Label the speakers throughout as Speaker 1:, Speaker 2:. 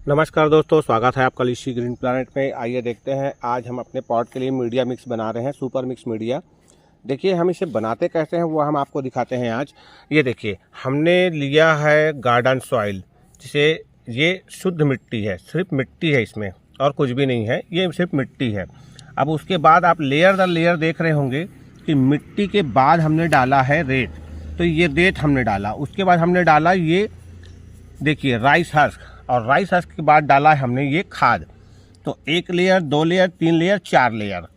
Speaker 1: नमस्कार दोस्तों, स्वागत है आपका लीची ग्रीन प्लैनेट में। आइए देखते हैं, आज हम अपने पॉट के लिए मीडिया मिक्स बना रहे हैं, सुपर मिक्स मीडिया। देखिए हम इसे बनाते कैसे हैं वो हम आपको दिखाते हैं आज। ये देखिए, हमने लिया है गार्डन सॉइल, जिसे ये शुद्ध मिट्टी है, सिर्फ मिट्टी है इसमें और कुछ भी नहीं है, ये सिर्फ मिट्टी है। अब उसके बाद आप लेयर दर लेयर देख रहे होंगे कि मिट्टी के बाद हमने डाला है रेत। तो ये रेत हमने डाला, उसके बाद हमने डाला ये देखिए राइस हस्क, और राइस हस्क के बाद डाला है हमने ये खाद। तो 1 लेयर, 2 लेयर, 3 लेयर, 4 लेयर।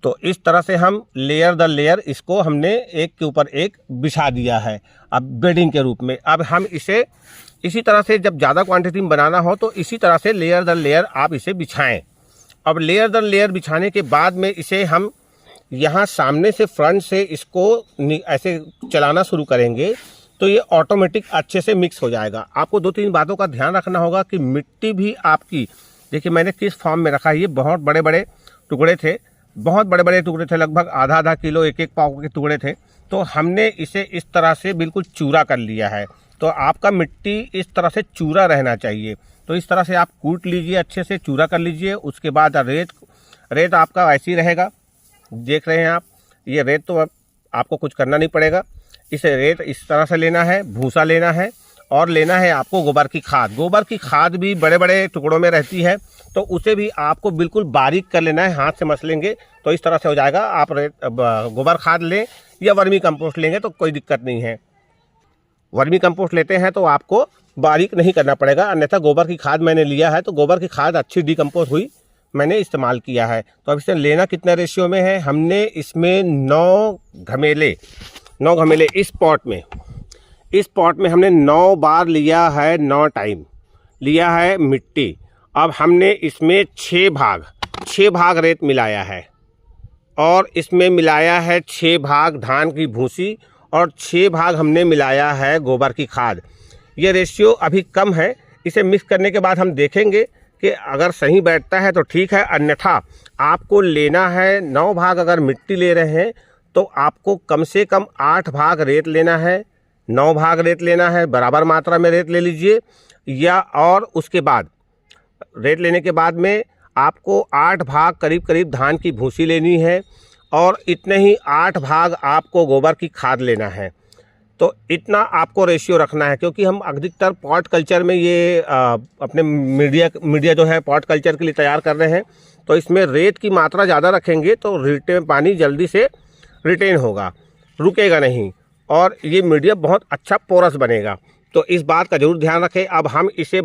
Speaker 1: तो इस तरह से हम लेयर दर लेयर इसको हमने एक के ऊपर एक बिछा दिया है अब बेडिंग के रूप में। अब हम इसे इसी तरह से जब ज़्यादा क्वांटिटी में बनाना हो तो इसी तरह से लेयर दर लेयर आप इसे बिछाएं। अब लेयर दर लेयर बिछाने के बाद में इसे हम यहाँ सामने से फ्रंट से इसको ऐसे चलाना शुरू करेंगे तो ये ऑटोमेटिक अच्छे से मिक्स हो जाएगा। आपको 2-3 बातों का ध्यान रखना होगा कि मिट्टी भी आपकी, देखिए मैंने किस फॉर्म में रखा है। ये बहुत बड़े बड़े टुकड़े थे, बहुत बड़े बड़े टुकड़े थे, लगभग आधा किलो, 1-1 पाव के टुकड़े थे। तो हमने इसे इस तरह से बिल्कुल चूरा कर लिया है। तो आपका मिट्टी इस तरह से चूरा रहना चाहिए। तो इस तरह से आप कूट लीजिए, अच्छे से चूरा कर लीजिए। उसके बाद रेत आपका ऐसी रहेगा, देख रहे हैं आप, ये रेत तो अब आपको कुछ करना नहीं पड़ेगा। इसे रेत इस तरह से लेना है, भूसा लेना है और लेना है आपको गोबर की खाद। गोबर की खाद भी बड़े बड़े टुकड़ों में रहती है, तो उसे भी आपको बिल्कुल बारीक कर लेना है, हाथ से मसलेंगे तो इस तरह से हो जाएगा। आप गोबर खाद लें या वर्मी कंपोस्ट लेंगे तो कोई दिक्कत नहीं है। वर्मी कंपोस्ट लेते हैं तो आपको बारीक नहीं करना पड़ेगा, अन्यथा गोबर की खाद मैंने लिया है तो गोबर की खाद अच्छी डिकम्पोज हुई, मैंने इस्तेमाल किया है। तो अब इसे लेना कितना रेशियो में है, हमने इसमें 9 घमेले इस पॉट में हमने 9 बार लिया है, 9 टाइम लिया है मिट्टी। अब हमने इसमें 6 भाग रेत मिलाया है और इसमें मिलाया है 6 भाग धान की भूसी और 6 भाग हमने मिलाया है गोबर की खाद। ये रेशियो अभी कम है, इसे मिक्स करने के बाद हम देखेंगे कि अगर सही बैठता है तो ठीक है, अन्यथा आपको लेना है 9 भाग अगर मिट्टी ले रहे हैं तो आपको कम से कम 8 भाग रेत लेना है, 9 भाग रेत लेना है, बराबर मात्रा में रेत ले लीजिए। या और उसके बाद रेत लेने के बाद में आपको 8 भाग करीब धान की भूसी लेनी है और इतने ही 8 भाग आपको गोबर की खाद लेना है। तो इतना आपको रेशियो रखना है, क्योंकि हम अधिकतर पॉट कल्चर में ये अपने मीडिया जो है पॉट कल्चर के लिए तैयार कर रहे हैं। तो इसमें रेत की मात्रा ज़्यादा रखेंगे तो रेत में पानी जल्दी से रिटेन होगा, रुकेगा नहीं, और ये मीडिया बहुत अच्छा पोरस बनेगा। तो इस बात का जरूर ध्यान रखें। अब हम इसे